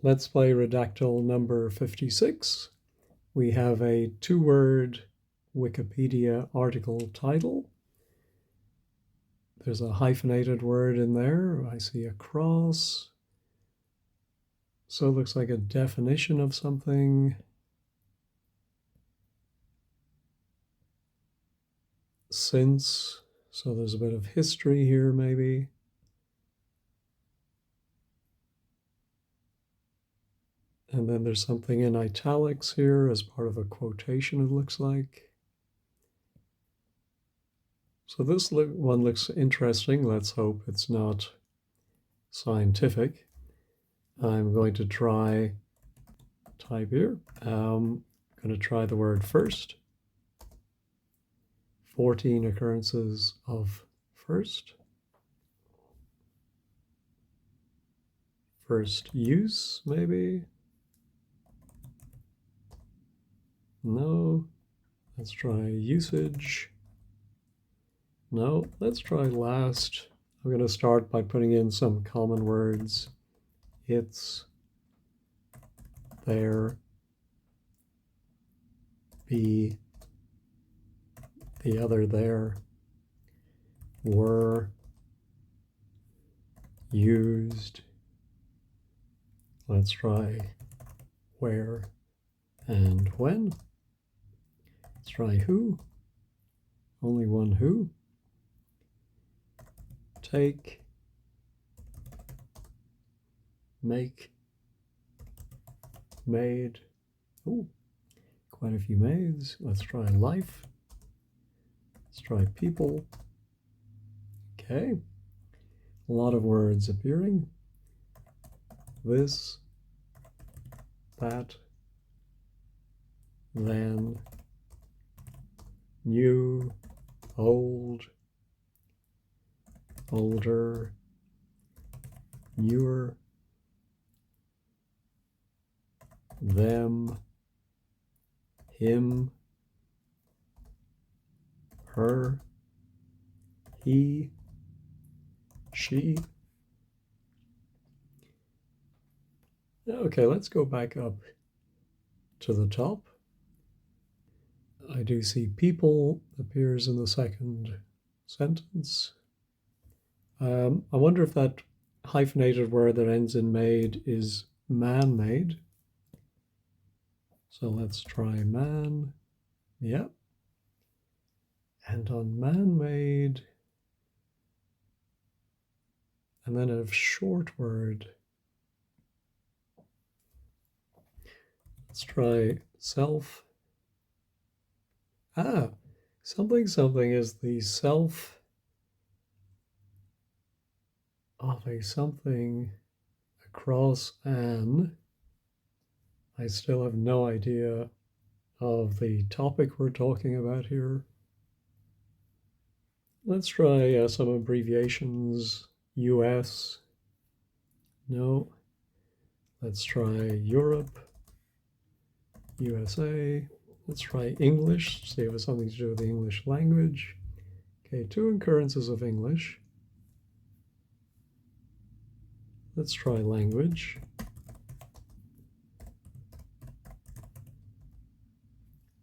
Let's play Redactle number 56. We have a two-word Wikipedia article title. There's a hyphenated word in there. I see a cross. So it looks like a definition of something. Since, so there's a bit of history here maybe. And then there's something in italics here as part of a quotation, it looks like. So this one looks interesting. Let's hope it's not scientific. I'm going to try type here. I'm going to try the word first. 14 occurrences of first. First use, maybe. No. Let's try usage. No. Let's try last. I'm going to start by putting in some common words. It's, there, be, the other there, were, used. Let's try where and when. Let's try who. Only one who. Take, make, made. Oh, quite a few maids. Let's try life. Let's try people. Okay. A lot of words appearing. This, that, then, new, old, older, newer, them, him, her, he, she. Okay, let's go back up to the top. I do see people appears in the second sentence. I wonder if that hyphenated word that ends in made is man-made. So let's try man. Yep. And on man-made, and then a short word. Let's try self. Something is the self of a something across an. I still have no idea of the topic we're talking about here. Let's try some abbreviations. US. No. Let's try Europe. USA. Let's try English, see if it's something to do with the English language. Okay, two occurrences of English. Let's try language.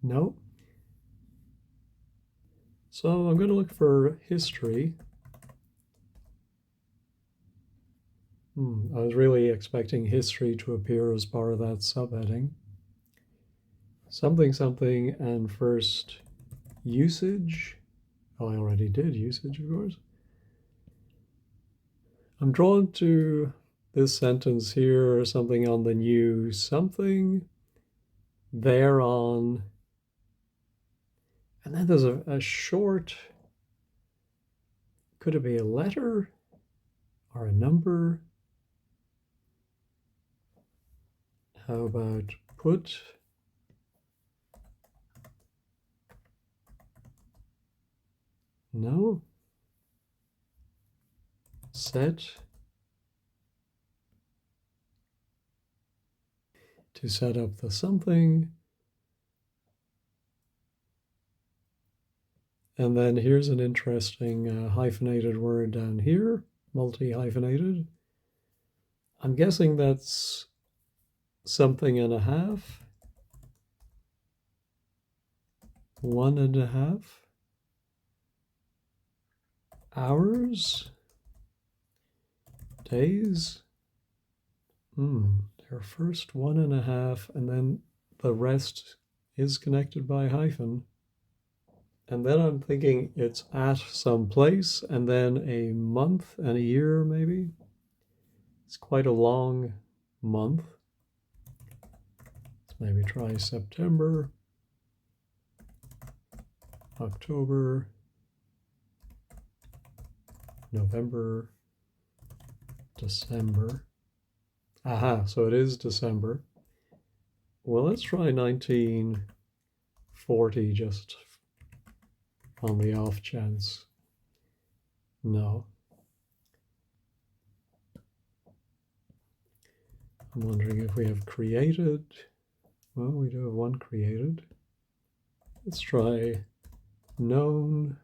No. So I'm going to look for history. I was really expecting history to appear as part of that subheading. Something, and first usage. Oh, I already did usage, of course. I'm drawn to this sentence here, something on the new something, thereon. And then there's a short, could it be a letter or a number? How about put? No. Set. To set up the something. And then here's an interesting hyphenated word down here, multi-hyphenated. I'm guessing that's something and a half, 1.5 hours, days. Their first 1.5, and then the rest is connected by a hyphen. And then I'm thinking it's at some place, and then a month and a year, maybe. It's quite a long month. Let's maybe try September, October, November, December. Aha, so it is December. Well, let's try 1940 just on the off chance. No. I'm wondering if we have created. Well, we do have one created. Let's try known.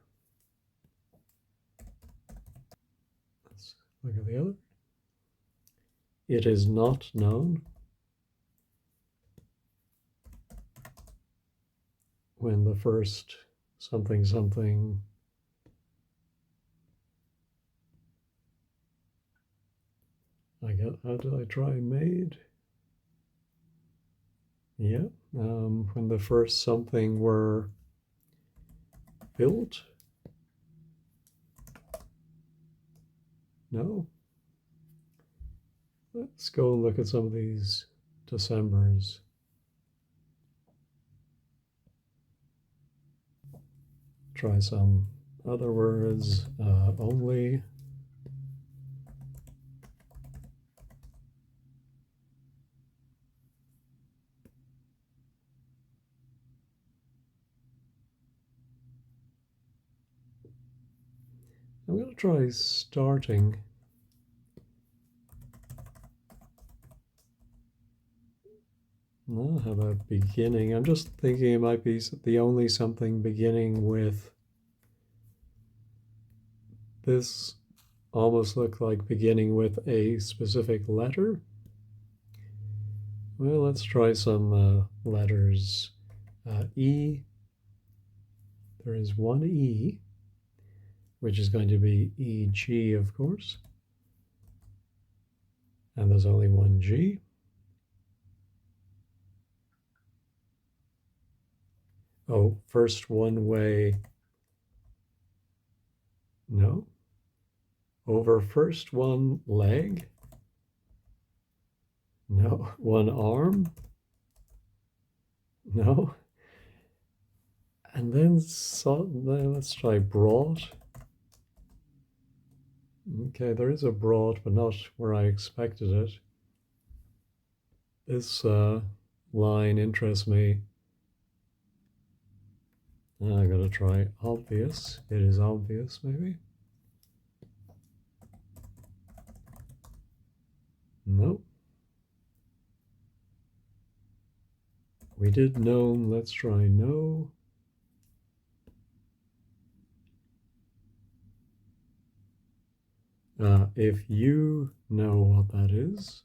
Let's look at the other. It is not known. When the first something something how did I try made? Yeah, when the first something were built. No. Let's go and look at some of these Decembers. Try some other words. Only. I'm going to try starting. No, how about beginning? I'm just thinking it might be the only something beginning with this. Almost look like beginning with a specific letter. Well, let's try some letters. E. There is one E, which is going to be EG, of course. And there's only one G. Oh, first one way. No. Over first one leg. No. One arm. No. And then let's try brought. Okay, there is a brought, but not where I expected it. This line interests me. I'm going to try obvious. It is obvious, maybe. Nope. We did known. Let's try no. If you know what that is.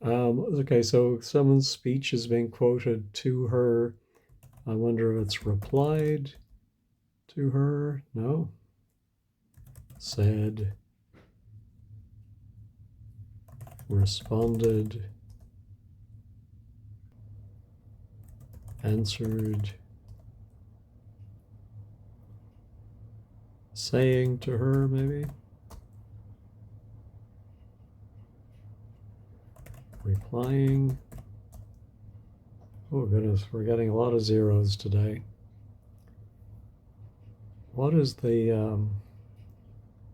Okay, so someone's speech is being quoted to her. I wonder if it's replied to her. No. Said. Responded. Answered. Saying to her, maybe. Replying. Oh goodness, we're getting a lot of zeros today. What is the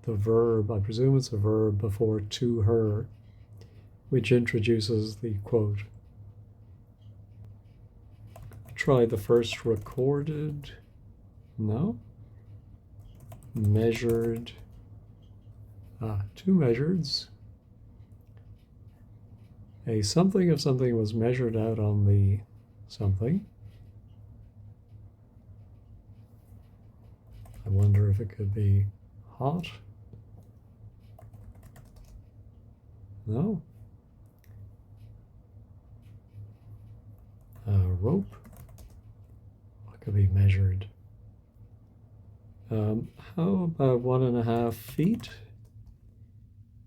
verb? I presume it's a verb before to her, which introduces the quote. Try the first recorded. No. Measured. Two measureds. A something of something was measured out on the something. wonder if it could be hot. No. Rope. What could be measured? How about 1.5 feet?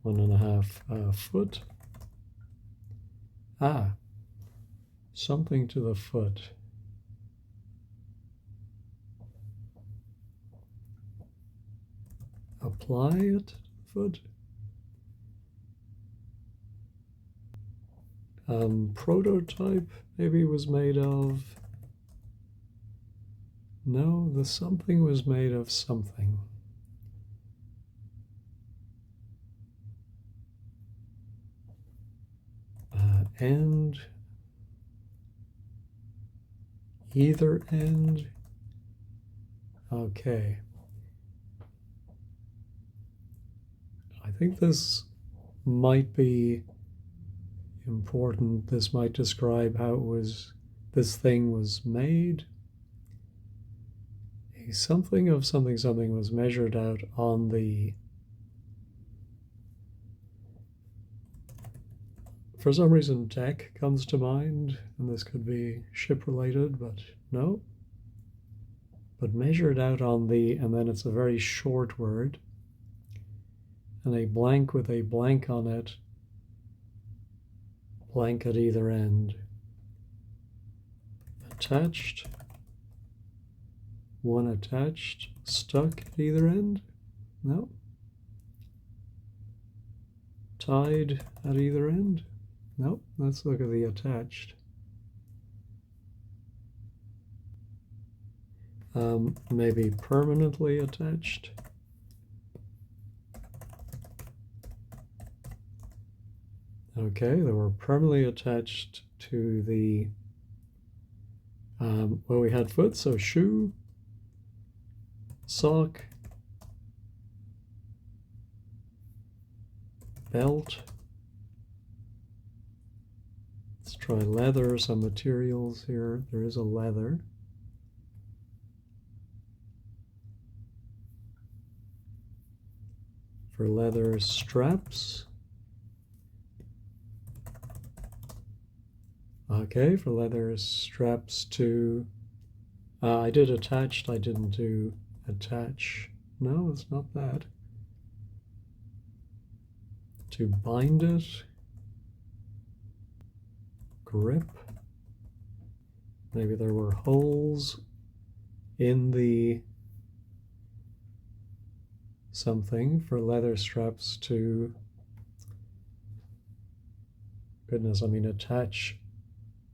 1.5 foot? Ah, something to the foot. Apply it to the foot. Prototype maybe was made of. No, the something was made of something. End. Either end. Okay. I think this might be important. This might describe how this thing was made. A something of something something was measured out on the, for some reason deck comes to mind, and this could be ship related, but no. But measured out on the, and then it's a very short word, and a blank with a blank on it, blank at either end. Attached, one attached, stuck at either end? No. Tied at either end? No. Let's look at the attached. Maybe permanently attached. Okay, they were permanently attached to the, well, we had foot, so shoe, sock, belt. Let's try leather, some materials here. There is a leather. For leather straps. Okay, for leather straps to, I did attached, I didn't do attach. No, it's not that. To bind it. Grip. Maybe there were holes in the something for leather straps to, goodness, I mean, attach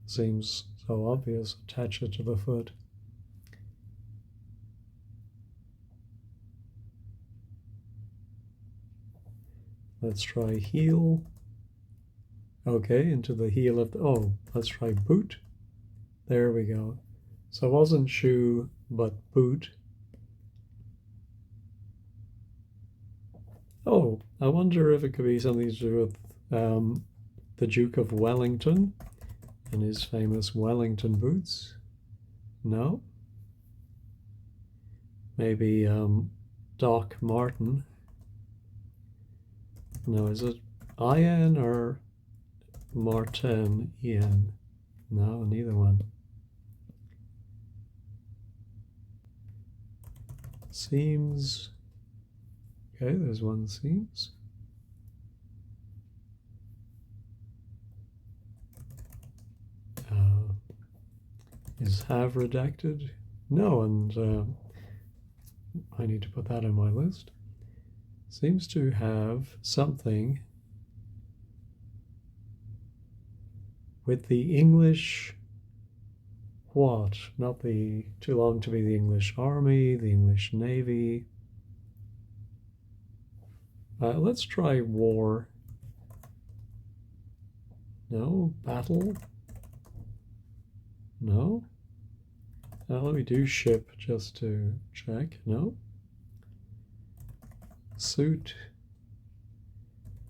seems so obvious. Attach it to the foot. Let's try heel. Okay, into the heel of the, oh, let's try boot. There we go. So it wasn't shoe, but boot. Oh, I wonder if it could be something to do with the Duke of Wellington and his famous Wellington boots. No? Maybe Doc Martin. No, is it Ian or Martin Ian? No, neither one. Seams. Okay, there's one seams. Is have redacted? No, and I need to put that on my list. Seems to have something with the English what? Not the, too long to be the English Army, the English Navy. Let's try war. No, battle. No. Let me do ship just to check. No. Suit.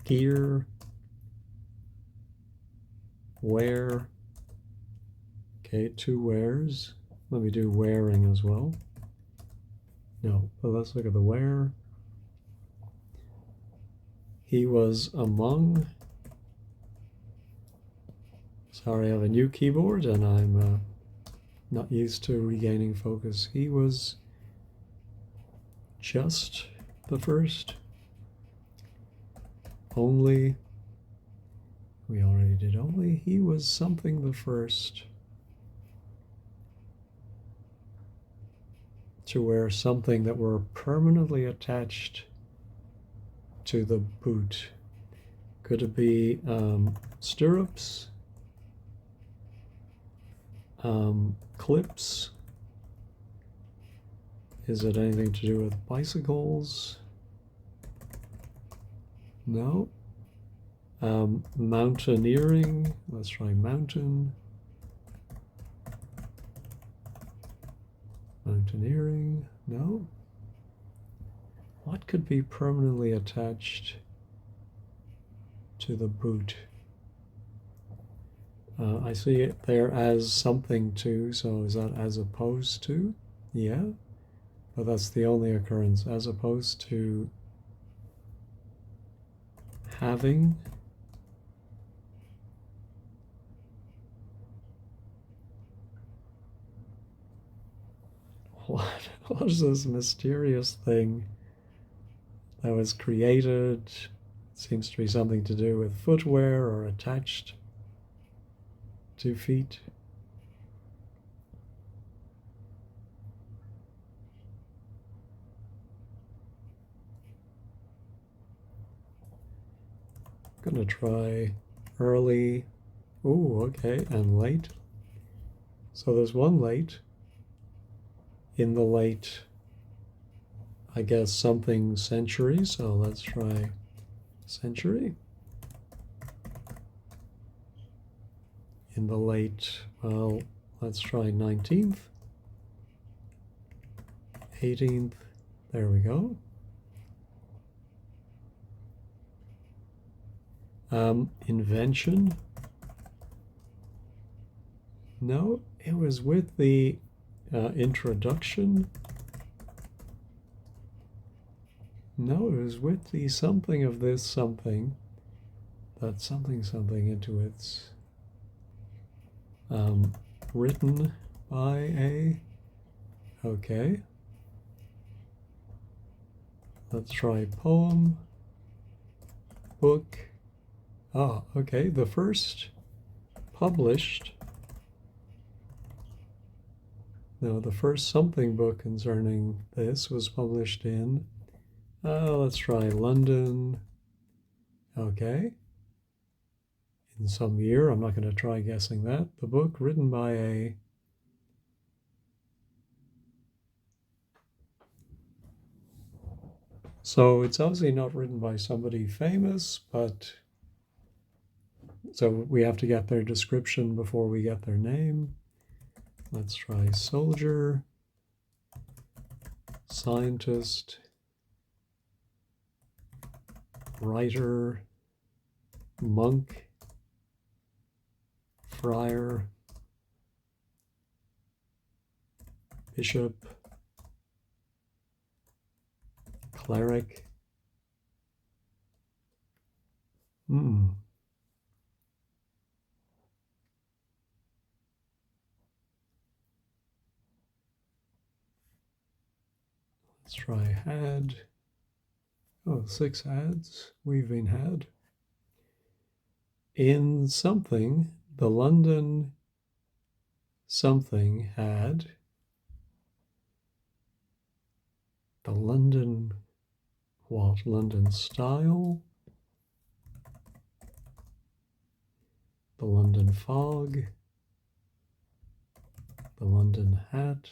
Gear. Wear. Okay, two wears. Let me do wearing as well. No, but let's look at the where. He was among. Sorry, I have a new keyboard and I'm not used to regaining focus. He was just the first. Only. We already did only. He was something the first to wear something that were permanently attached to the boot. Could it be stirrups, clips? Is it anything to do with bicycles? No. Mountaineering. Let's try mountain. Mountaineering. No. What could be permanently attached to the boot? I see it there as something to, so is that as opposed to? Yeah, but that's the only occurrence, as opposed to having. What is this mysterious thing that was created? It seems to be something to do with footwear or attached to feet. I'm gonna try early. Oh, okay, and late. So there's one late. In the late, I guess, something century. So let's try century. In the late, well, let's try 19th, 18th. There we go. Invention. No, it was with the introduction. No, it was with the something of this something. That something into its written by a. Okay. Let's try poem, book. Ah, okay. The first published. No, the first something book concerning this was published in, let's try London. Okay. In some year, I'm not going to try guessing that. The book written by a. So it's obviously not written by somebody famous, but. So we have to get their description before we get their name. Let's try soldier, scientist, writer, monk, friar, bishop, cleric. Let's try had. Oh, 6 ads we've been had. In something, the London something had. The London what? London style. The London fog. The London hat.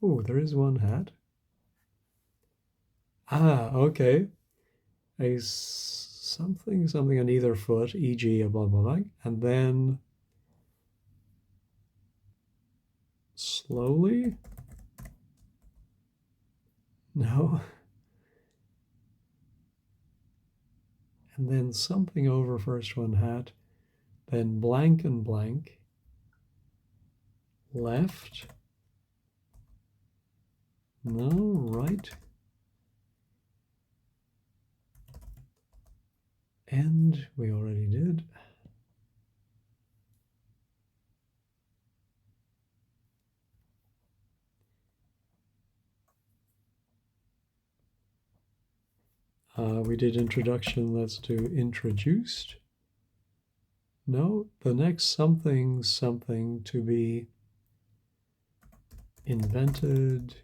Oh, there is one hat. Ah, okay. A something on either foot, e.g. a blah, blah, blah. And then slowly? No. And then something over first one hat. Then blank and blank. Left. No, right. And we already did. We did introduction, let's do introduced. No, the next something to be invented.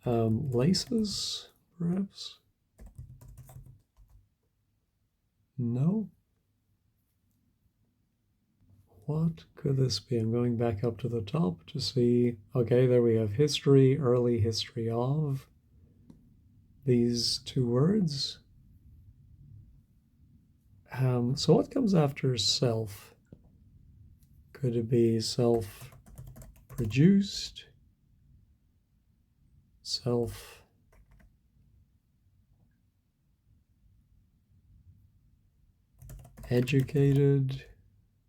Laces, perhaps? No. What could this be? I'm going back up to the top to see. Okay, there we have history, early history of these two words. So what comes after self? Could it be self-produced, self-educated,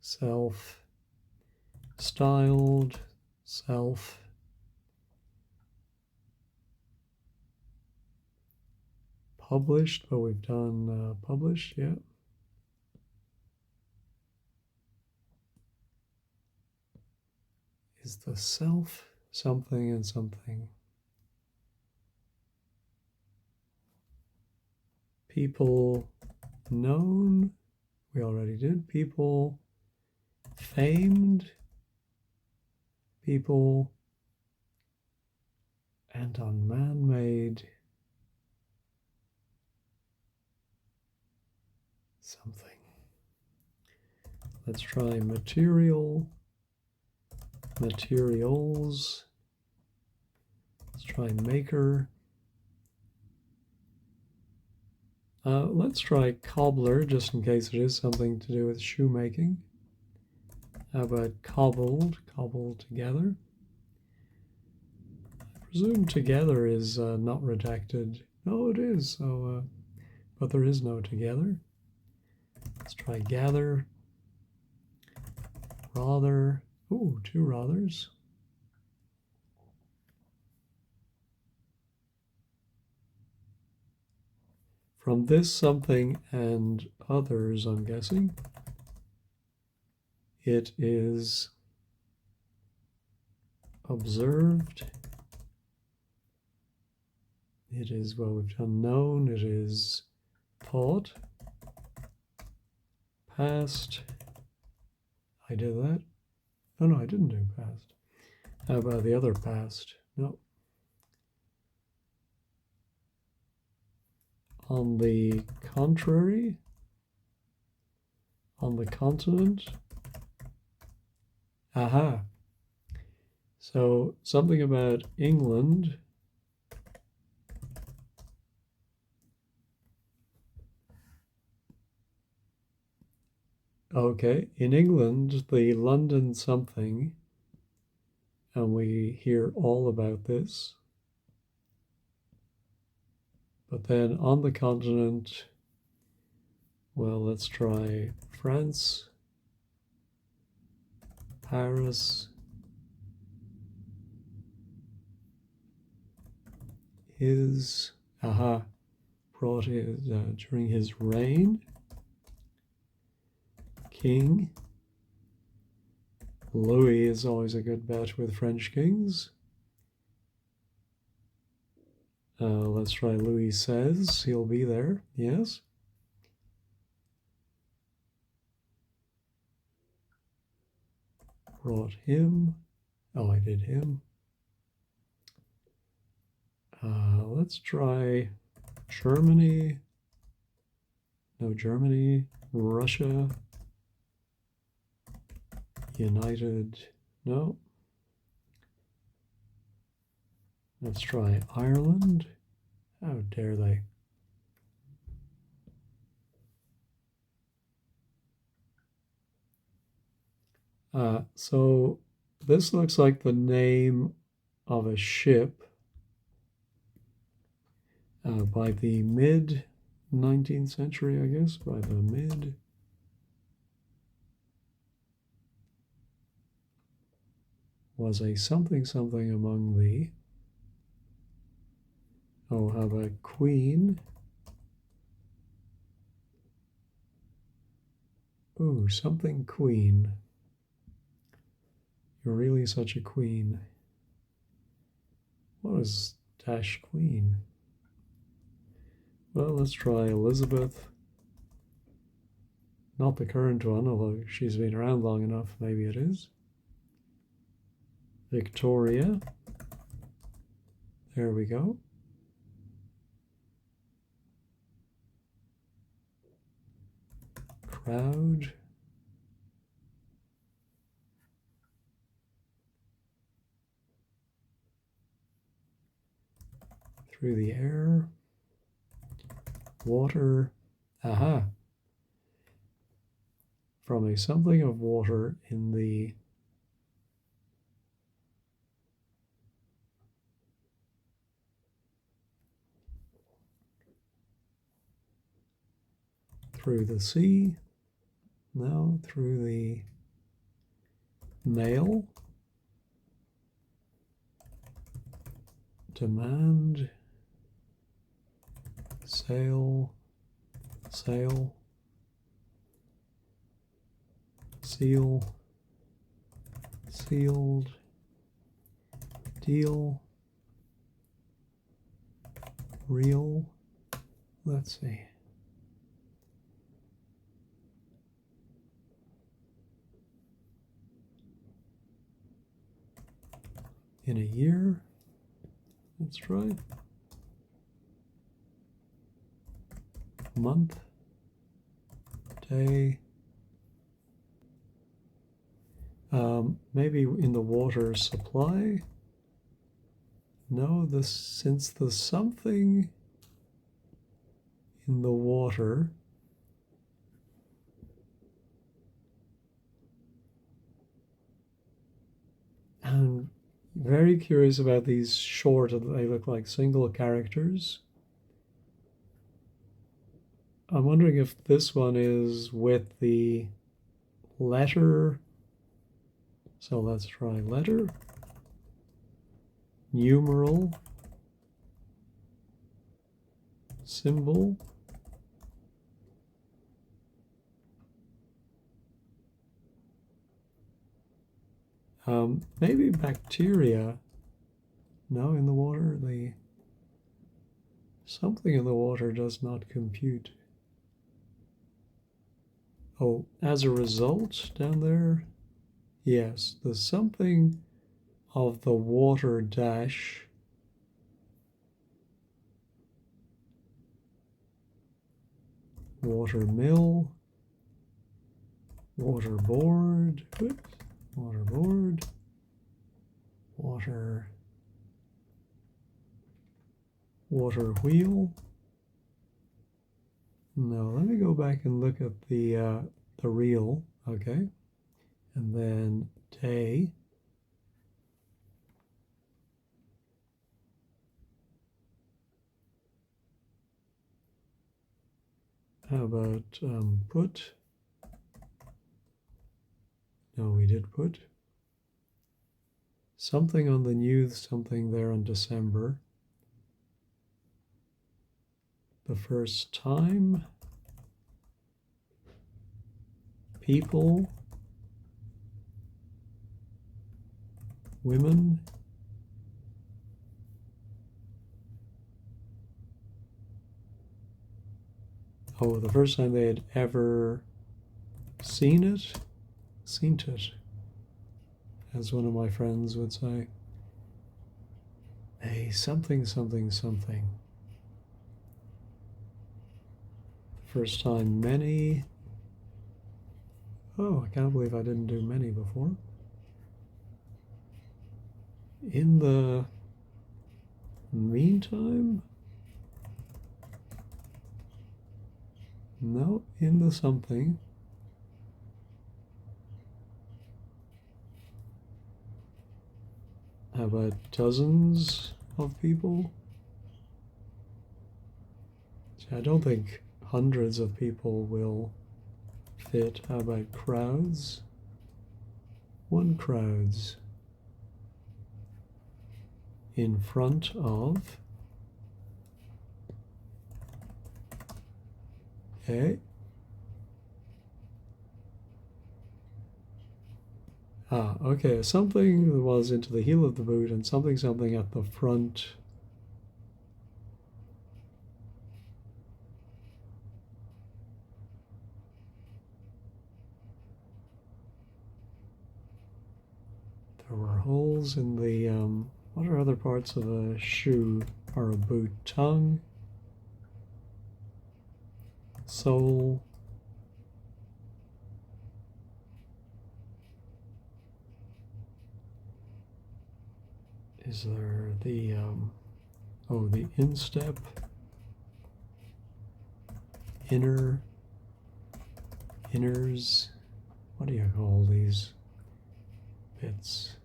self-styled, self-published, but we've done published, yeah. Is the self something and something? People known, we already did. People famed, people, and on man-made something. Let's try material, materials. Let's try maker. Let's try cobbler, just in case it is something to do with shoemaking. How about cobbled, cobbled together? I presume together is not redacted. No, it is, so, but there is no together. Let's try gather, rather. Ooh, two rathers. From this something and others, I'm guessing, it is observed. It is, well, we've done known. It is taught. Past. I did that. Oh, no, I didn't do past. How about the other past? No. On the contrary, on the continent. Aha. So something about England. Okay, in England, the London something, and we hear all about this. But then on the continent, well, let's try France, Paris, his, brought his, during his reign, king. Louis is always a good bet with French kings. Let's try Louis says, he'll be there, yes. Brought him, oh, I did him. Let's try Germany, no, Germany, Russia, United, no. Let's try Ireland. How dare they? So this looks like the name of a ship by the mid 19th century, I guess, by the mid was a something something among the. Oh, how about queen? Ooh, something queen. You're really such a queen. What is dash queen? Well, let's try Elizabeth. Not the current one, although she's been around long enough, maybe it is. Victoria. There we go. Crowd. Through the air. Water. Aha. From a something of water in the through the sea. No, through the mail. Demand. Sail. Sail. Seal. Sealed. Deal. Real. Let's see. In a year. Let's try. Month. Day. Maybe in the water supply. No, since the something in the water I'm very curious about these short, they look like single characters. I'm wondering if this one is with the letter. So let's try letter, numeral, symbol, maybe bacteria. No, in the water, the something in the water does not compute. Oh, as a result down there, yes, the something of the water dash watermill, waterboard, waterboard, water wheel. No, let me go back and look at the reel, okay, and then day. How about put? No, we did put. Something on the new something there in December. The first time. People. Women. Oh, the first time they had ever seen it, as one of my friends would say. A something, something, something. First time many. Oh, I can't believe I didn't do many before. In the meantime? No, in the something. How about dozens of people? See, I don't think hundreds of people will fit. How about crowds? One crowds. in front of a okay, something was into the heel of the boot and something something at the front. There were holes in the, what are other parts of a shoe or a boot? Tongue, sole, is there the, oh, the instep, inner, inners, what do you call these bits?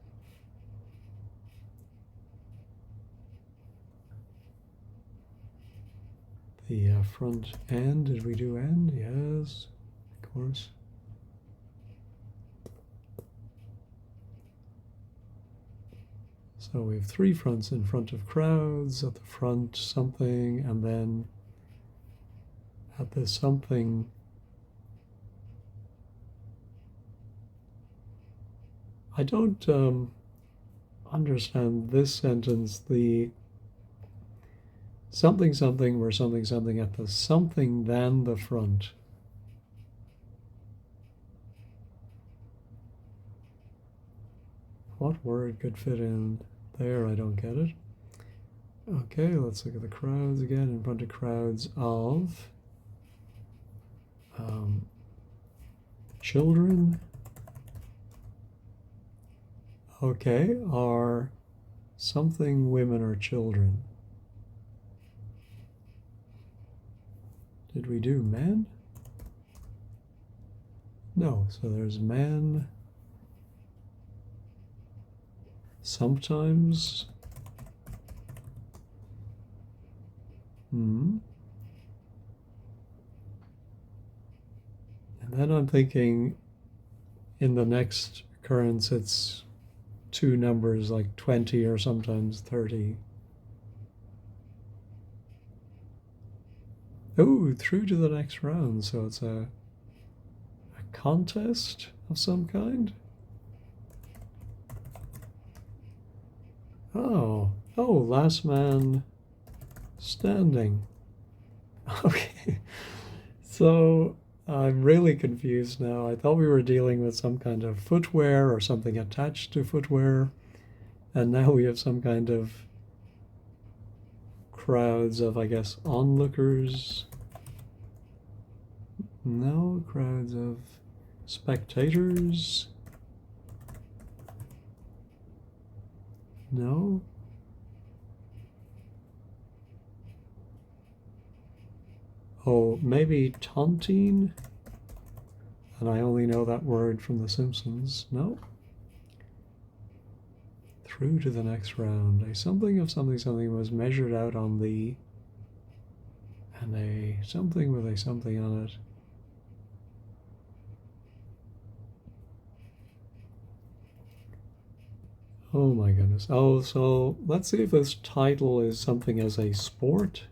The front end, did we do end? Yes, of course. So we have three fronts in front of crowds, at the front something, and then at the something. I don't understand this sentence, the something something where something something at the something than the front. What word could fit in there? I don't get it. Okay, let's look at the crowds again. In front of crowds of children. Okay, are something women or children? Did we do men? No, so there's men. Sometimes. And then I'm thinking in the next occurrence it's two numbers like 20 or sometimes 30. Oh, through to the next round, so it's a contest of some kind? Oh, last man standing. Okay, so I'm really confused now. I thought we were dealing with some kind of footwear or something attached to footwear, and now we have some kind of crowds of, I guess, onlookers. No, crowds of spectators. No. Oh, maybe taunting? And I only know that word from The Simpsons. No. Through to the next round. A something of something something was measured out on the, and a something with a something on it. Oh my goodness. Oh, so let's see if this title is something as a sport.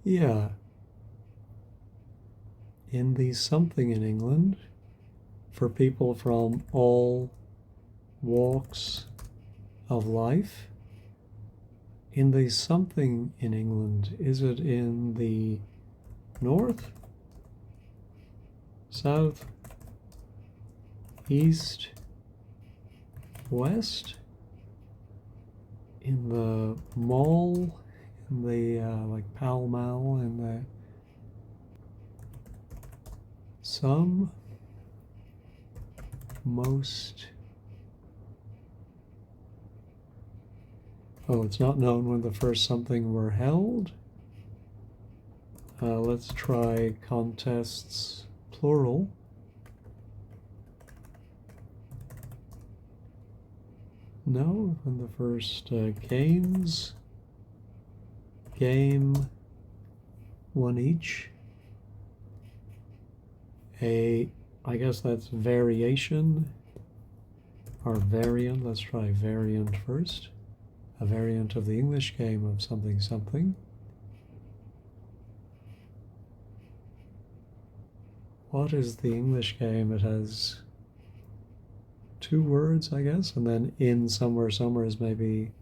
Yeah. In the something in England, for people from all walks of life. In the something in England, is it in the north, south, east, west? In the mall, in the like Pall Mall, in the some, most. Oh, it's not known when the first something were held. Let's try contests, plural. No, when the first games. Game, one each. I guess that's variation or variant. Let's try variant first. a variant of the English game of something something. What is the English game? It has 2 words, I guess, and then in somewhere, somewhere is maybe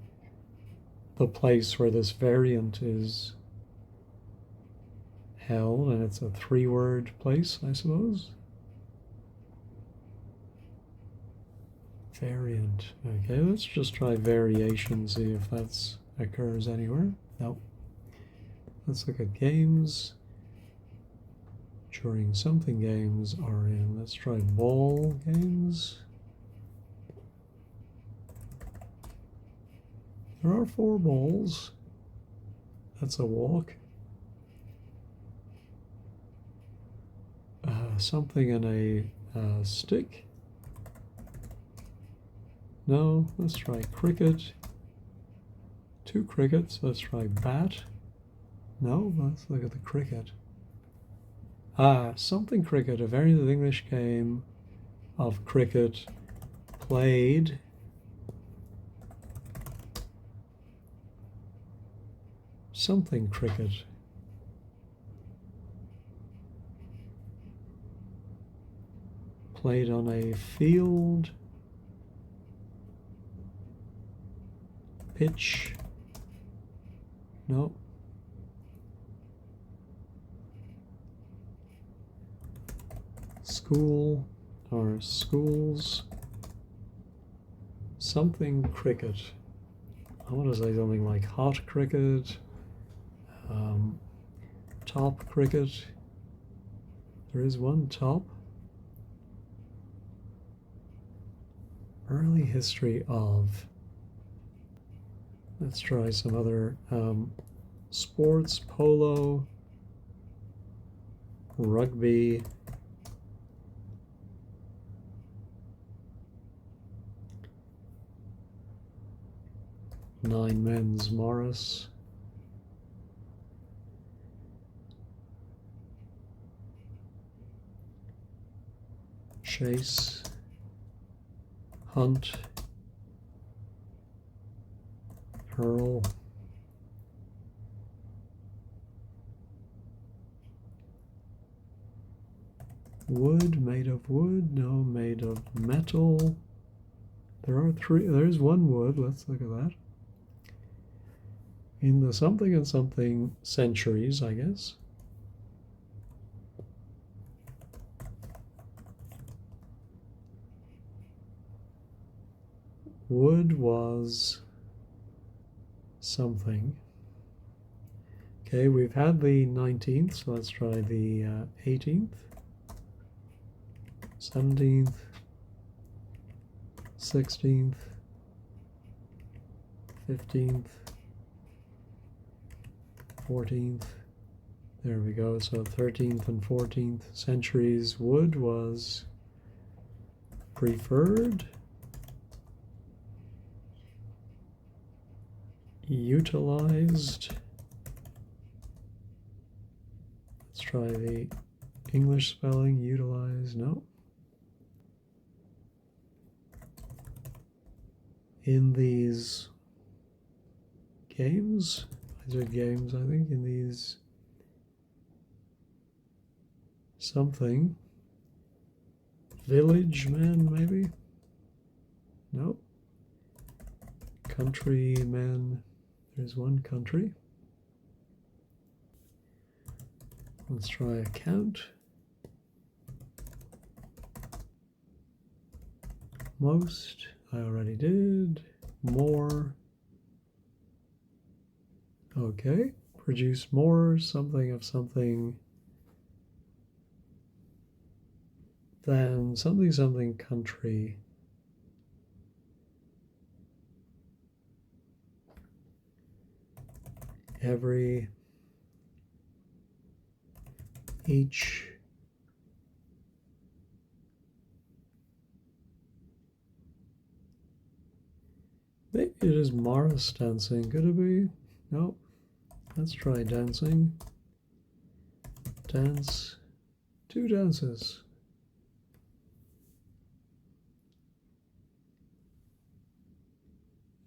the place where this variant is held, and it's a 3-word place, I suppose. Variant. Okay, let's just try variation, see if that occurs anywhere. No. Let's look at games. During something games are in. Let's try ball games. There are 4 balls. That's a walk. Something in a stick. No, let's try cricket. 2 crickets. Let's try bat. No, let's look at the cricket. Something cricket, a variant of the English game of cricket played something cricket. Played on a field, pitch, no. School or schools, something cricket. I want to say something like hot cricket, top cricket. There is one top. Early history of. Let's try some other sports, polo, rugby, Nine Men's Morris, chase, hunt, hurl, wood, made of wood, no, made of metal. There are 3, there's 1 wood, let's look at that. In the something and something centuries, I guess. Wood was something. Okay, we've had the 19th, so let's try the 18th, 17th, 16th, 15th, 14th. There we go. So 13th and 14th centuries, wood was preferred, utilized. Let's try the English spelling, utilize, no. In these games, these are games, I think, in these something. Village men, maybe? No. Countrymen. There's one country. Let's try a count. Most, I already did. More. Okay. Produce more something of something than something something country. Every, each, maybe it is Morris dancing. Could it be? No. Let's try dancing. Dance. 2 dances.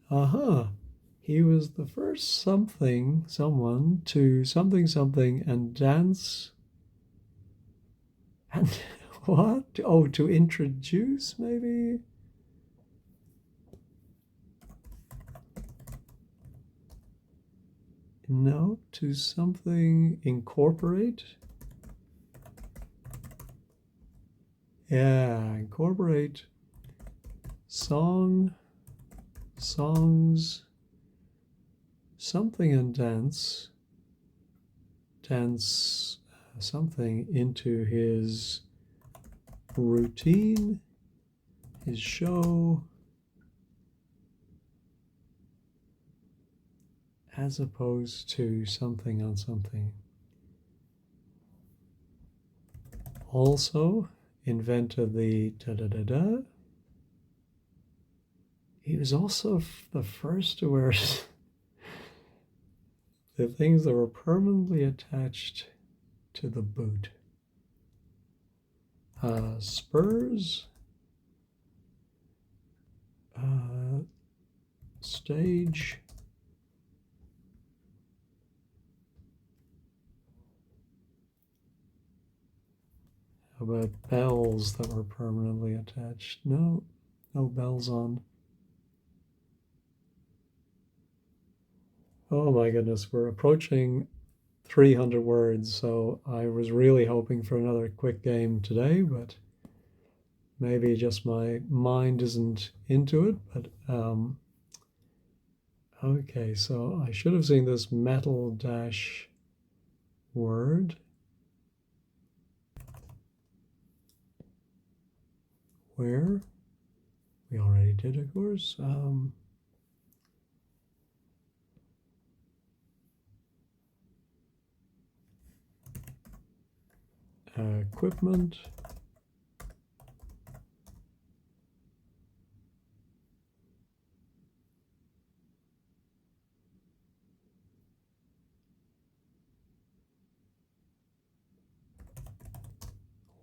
Aha. He was the first someone to something and dance. And what? Oh, to introduce, maybe? No, to something, incorporate. Yeah, incorporate songs, something and dance something into his routine, his show, as opposed to something on something. Also invented the da-da-da-da. He was also the first to wear the things that were permanently attached to the boot. Spurs, stage, how about bells that were permanently attached? No, no bells on. Oh my goodness, we're approaching 300 words, so I was really hoping for another quick game today, but maybe just my mind isn't into it. But okay, so I should have seen this metal dash word. Where? We already did, of course. Equipment.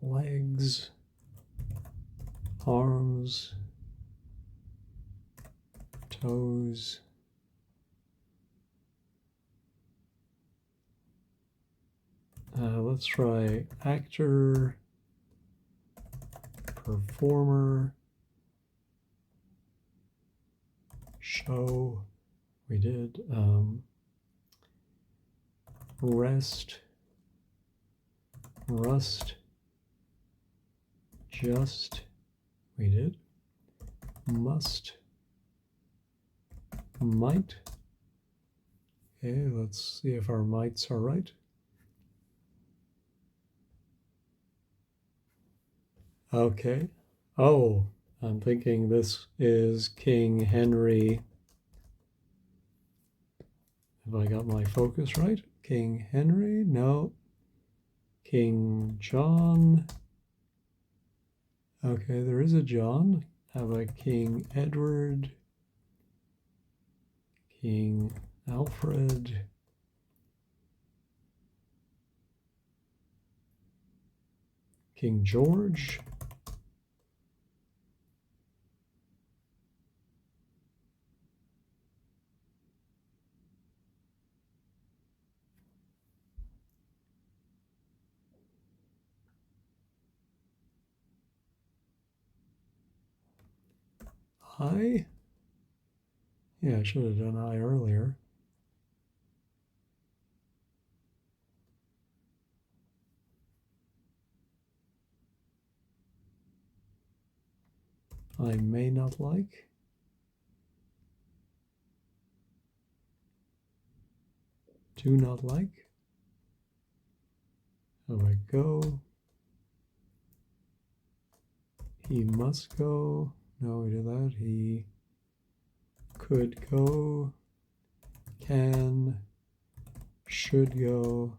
Legs. Arms. Toes. Let's try actor, performer, show. We did. Rest, rust, just. We did. Must, might. Okay, let's see if our mights are right. Okay. Oh, I'm thinking this is King Henry. Have I got my focus right? King Henry? No. King John. Okay, there is a John. How about King Edward? King Alfred? King George? I? Yeah, I should have done I earlier. I may not like. Do not like. How about go? He must go. No, we did that. He could go. Can. Should go.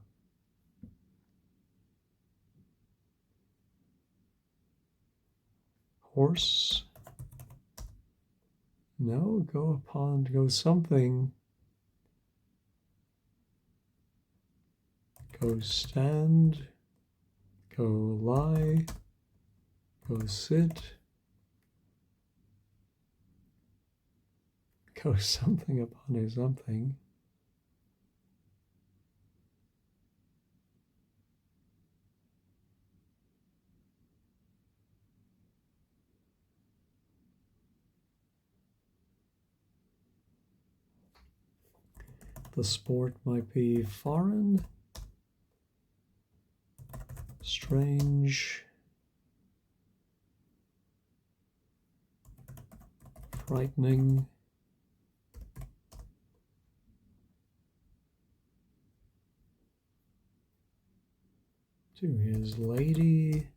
Horse. No, go upon, go something. Go stand. Go lie. Go sit. Go something upon a something. The sport might be foreign, strange, frightening, to his lady,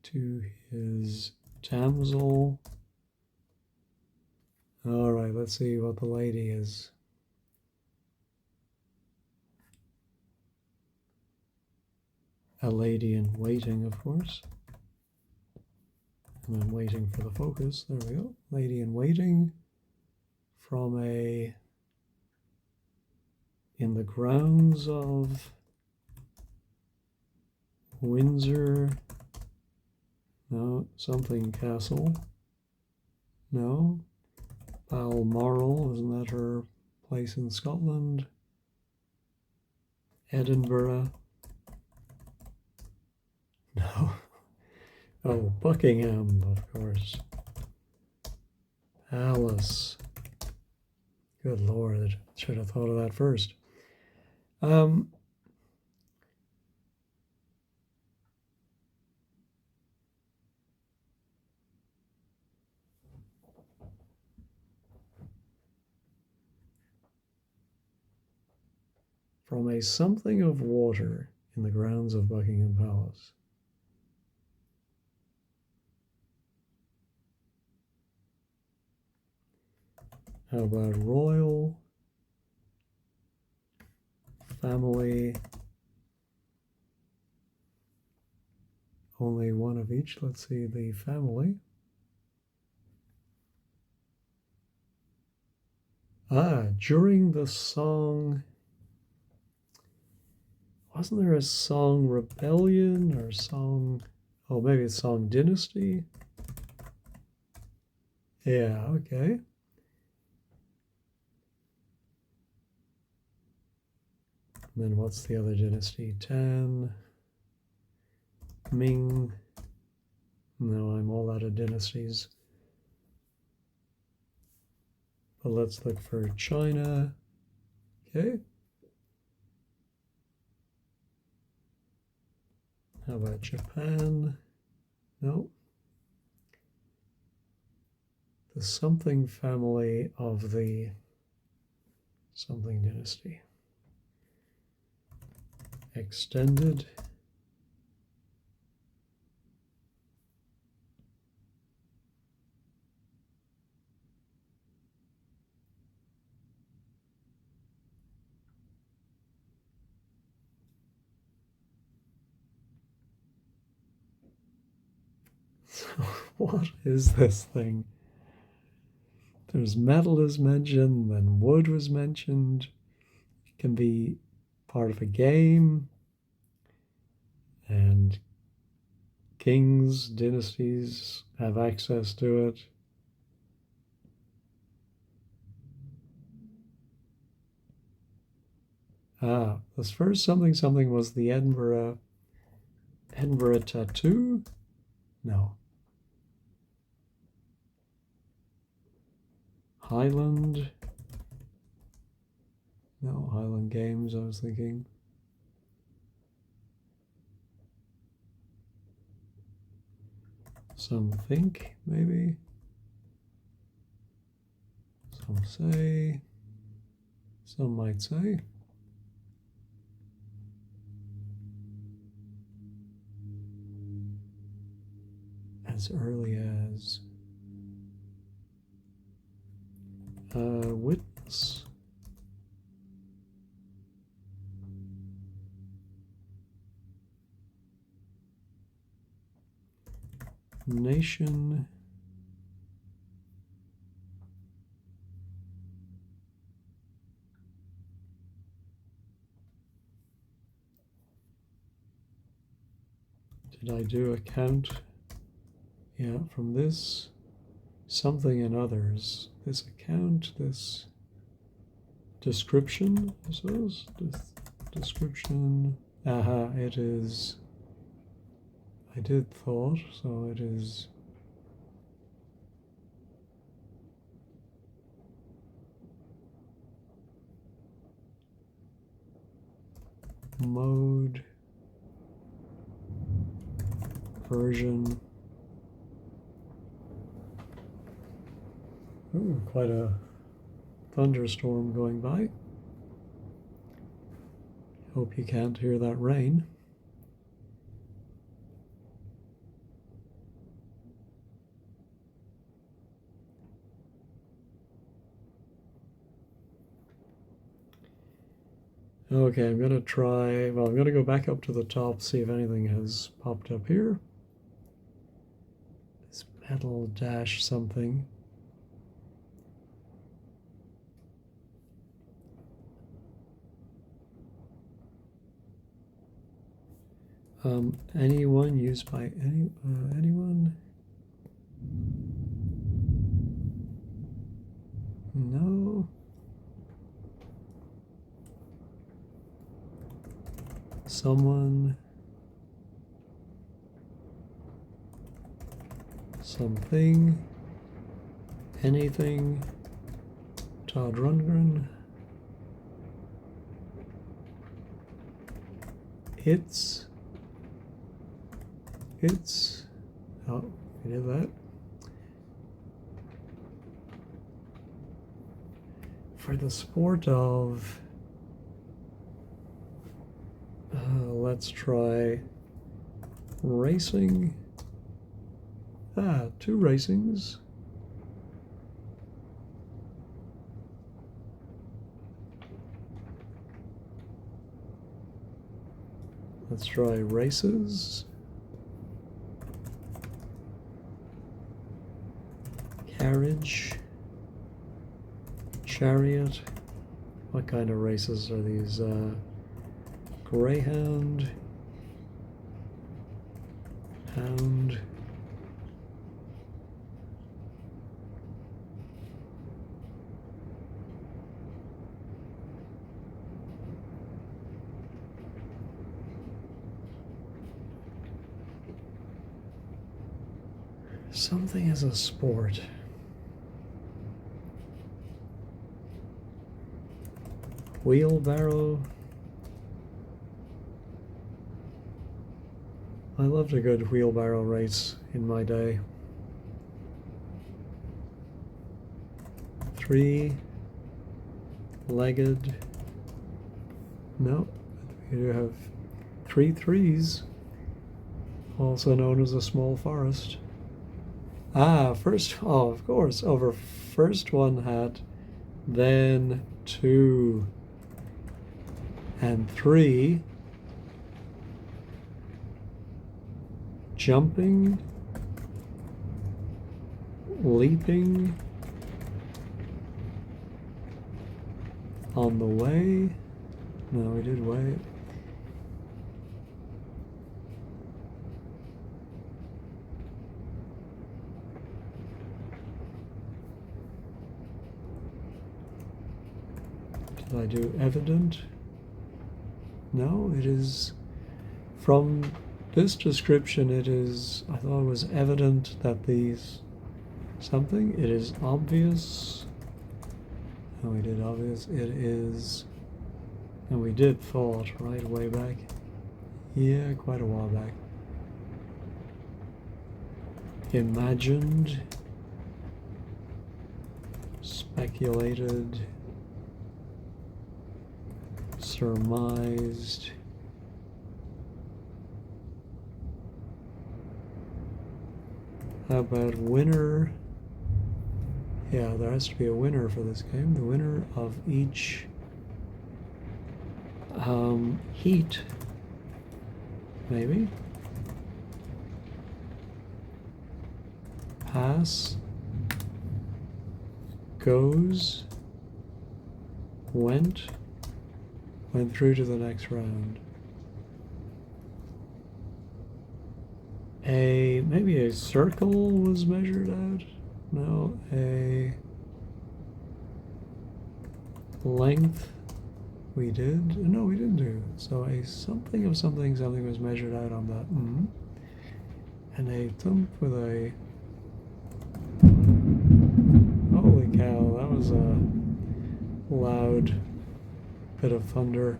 to his damsel. All right, let's see what the lady is. A lady in waiting, of course. And I'm waiting for the focus. There we go. Lady in waiting from a in the grounds of Windsor. No, something castle. No. Balmoral, isn't that her place in Scotland? Edinburgh. No. Oh, Buckingham, of course. Palace. Good Lord, should have thought of that first. From a something of water in the grounds of Buckingham Palace. How about royal, family, only one of each. Let's see the family. During the song, wasn't there a song Rebellion or song, oh, maybe it's song Dynasty? Yeah, okay. And then what's the other dynasty? Tan, Ming. No, I'm all out of dynasties. But let's look for China. Okay. How about Japan? No. The something family of the something dynasty. Extended. What is this thing? There's metal is mentioned, then wood was mentioned. It can be part of a game. And kings, dynasties have access to it. This first something was the Edinburgh tattoo? No. Highland? No, Highland Games, I was thinking. Some think, maybe. Some say. Some might say. As early as witness. Nation. Did I do a count? Yeah, from this. something in others. This account, this description, I suppose. Description. Aha, it is. I did thought, so it is. Mode. Version. Ooh, quite a thunderstorm going by. Hope you can't hear that rain. Okay, I'm going to try, well, I'm going to go back up to the top, see if anything has popped up here. This metal dash something. Anyone used by anyone? No. Someone. Something. Anything. Todd Rundgren. It's. Oh, we did that. For the sport of. Let's try racing. Two racings. Let's try races. Carriage. Chariot. What kind of races are these? Greyhound. Hound. Something as a sport. Wheelbarrow. I loved a good wheelbarrow race in my day. 3-legged. No, we do have 3 threes, also known as a small forest. First, oh, of course, over first one hat, then 2 and 3. Jumping, leaping, on the way. No, we did wait. Did I do evident? No, it is from this description, it is, I thought it was evident that these something, it is obvious. And we did obvious, it is, and we did thought, right, way back. Yeah, quite a while back. Imagined, speculated, surmised. How about winner? Yeah, there has to be a winner for this game. The winner of each heat, maybe. Pass, goes, went through to the next round. Maybe a circle was measured out. No, a length we did. No, we didn't do. So a something of something, something was measured out on that. And a thump with a... Holy cow, that was a loud bit of thunder.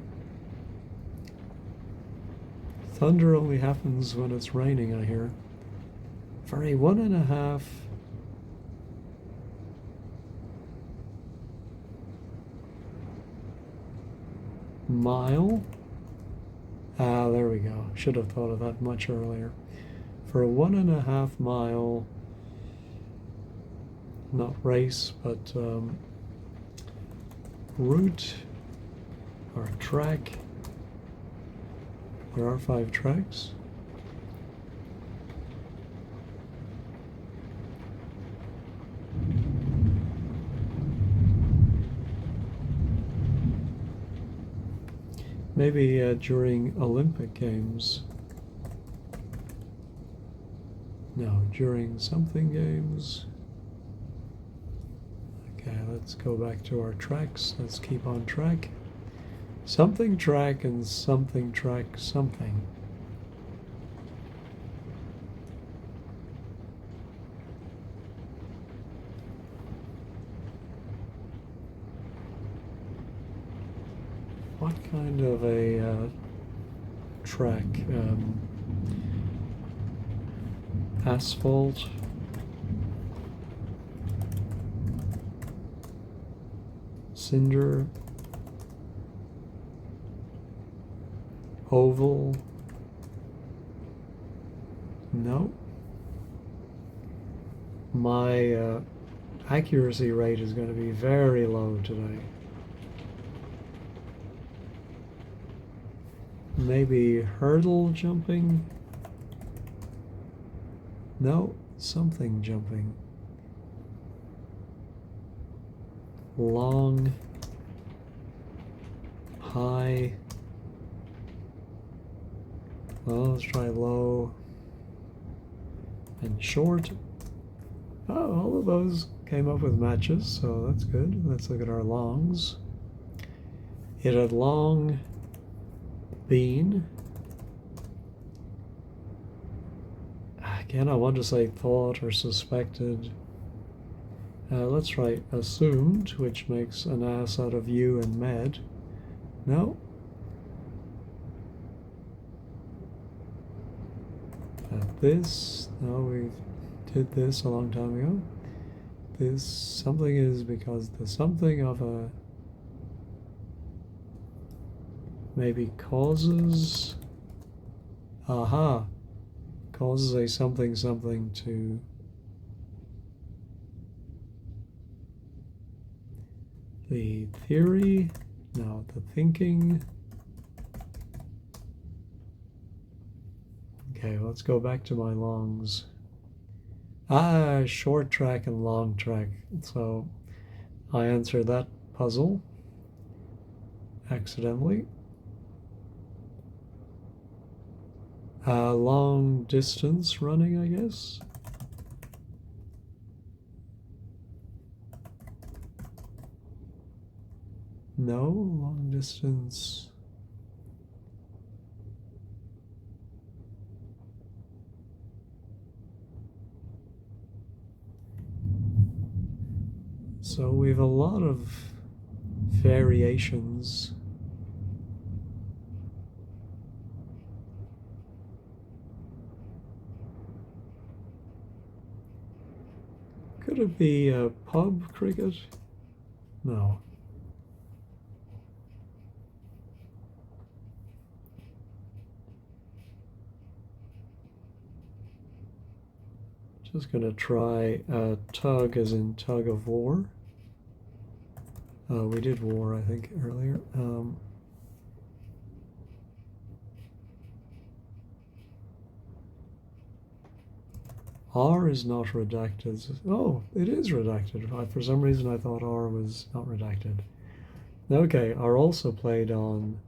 Thunder only happens when it's raining, I hear. For a 1.5 mile. There we go. Should have thought of that much earlier. For a 1.5 mile, not race, but route or track. There are 5 tracks. Maybe during Olympic Games. No, during something games. Okay, let's go back to our tracks. Let's keep on track. Something track and something track something. What kind of a track? Asphalt? Cinder? Oval? No. My accuracy rate is going to be very low today. Maybe hurdle jumping? No, something jumping. Long, high. Well, let's try low and short. Oh, all of those came up with matches, so that's good. Let's look at our longs. It had long been. Again, I want to say thought or suspected. Let's write assumed, which makes an ass out of you and med. No. This. No, we did this a long time ago. This something is because the something of a maybe causes. Aha. Causes a something something to the theory, no, the thinking. Okay, let's go back to my longs. Short track and long track. So I answered that puzzle accidentally. Long distance running, I guess. No, long distance. So we have a lot of variations. Could it be a pub cricket? No. Just gonna try tug as in tug of war. We did war, I think, earlier. R is not redacted. Oh, it is redacted. For some reason I thought R was not redacted. Okay, R also played on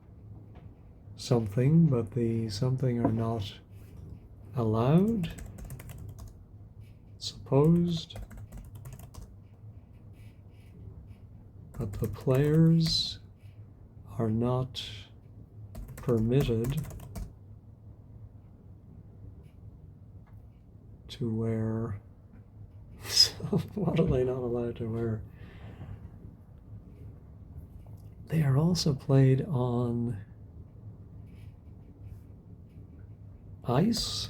something, but the something are not allowed. Supposed. but the players are not permitted to wear. What are they not allowed to wear? They are also played on ice.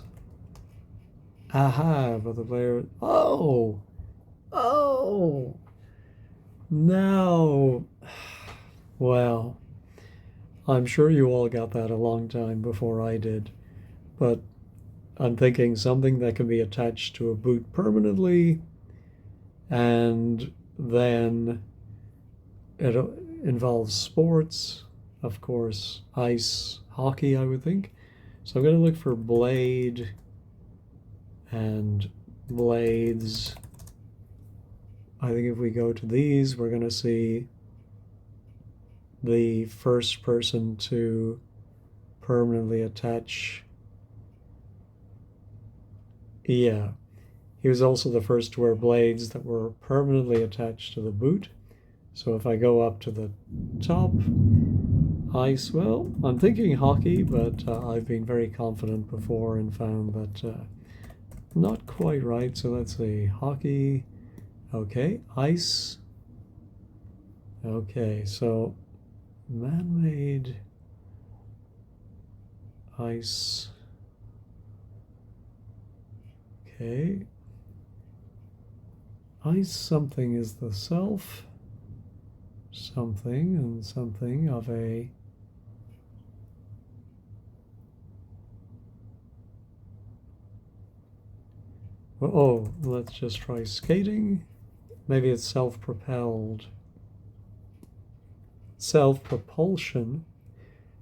Aha, but the player. Oh! Oh! Now. Well, I'm sure you all got that a long time before I did, but I'm thinking something that can be attached to a boot permanently, and then it involves sports, of course, ice, hockey, I would think. So I'm going to look for blade and blades. I think if we go to these, we're going to see the first person to permanently attach. Yeah, he was also the first to wear blades that were permanently attached to the boot. So if I go up to the top, ice, well, I'm thinking hockey, but I've been very confident before and found that not quite right. So let's see, hockey, okay, ice, okay, so man-made ice, okay, ice something is the self, something and something of a oh, let's just try skating. Maybe it's self-propelled. Self-propulsion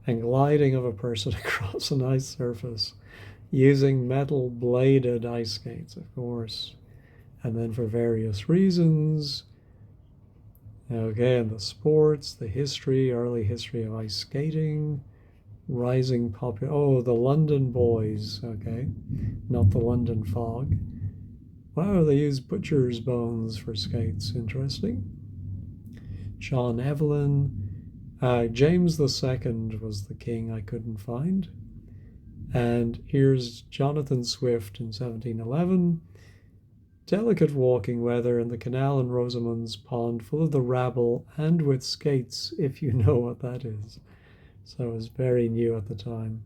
and gliding of a person across an ice surface using metal bladed ice skates, of course. And then for various reasons. Okay, and the sports, the history, early history of ice skating, rising popular. Oh, the London boys. Okay, not the London fog. Wow, they use butcher's bones for skates. Interesting. John Evelyn. James II was the king I couldn't find. And here's Jonathan Swift in 1711. Delicate walking weather in the canal in Rosamund's Pond, full of the rabble and with skates, if you know what that is. So it was very new at the time.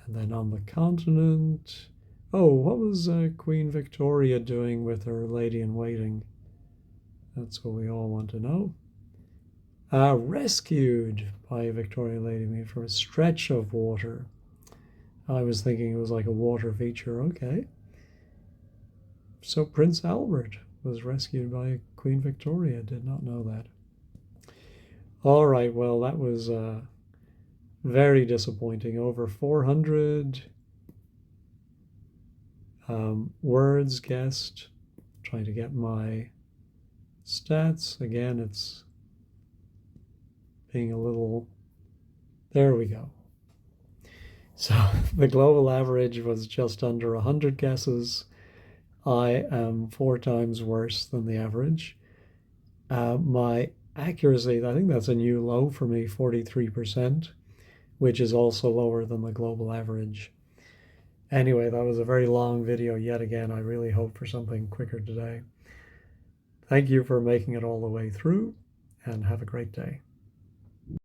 And then on the continent, oh, what was Queen Victoria doing with her lady-in-waiting? That's what we all want to know. Rescued by a Victorian lady from a stretch of water. I was thinking it was like a water feature. Okay. So Prince Albert was rescued by Queen Victoria. Did not know that. All right, well, that was very disappointing. Over 400 words guessed. Trying to get my stats. Again, it's being a little... There we go. So the global average was just under 100 guesses. I am 4 times worse than the average. My accuracy, I think that's a new low for me, 43%, which is also lower than the global average. Anyway, that was a very long video yet again. I really hope for something quicker today. Thank you for making it all the way through, and have a great day.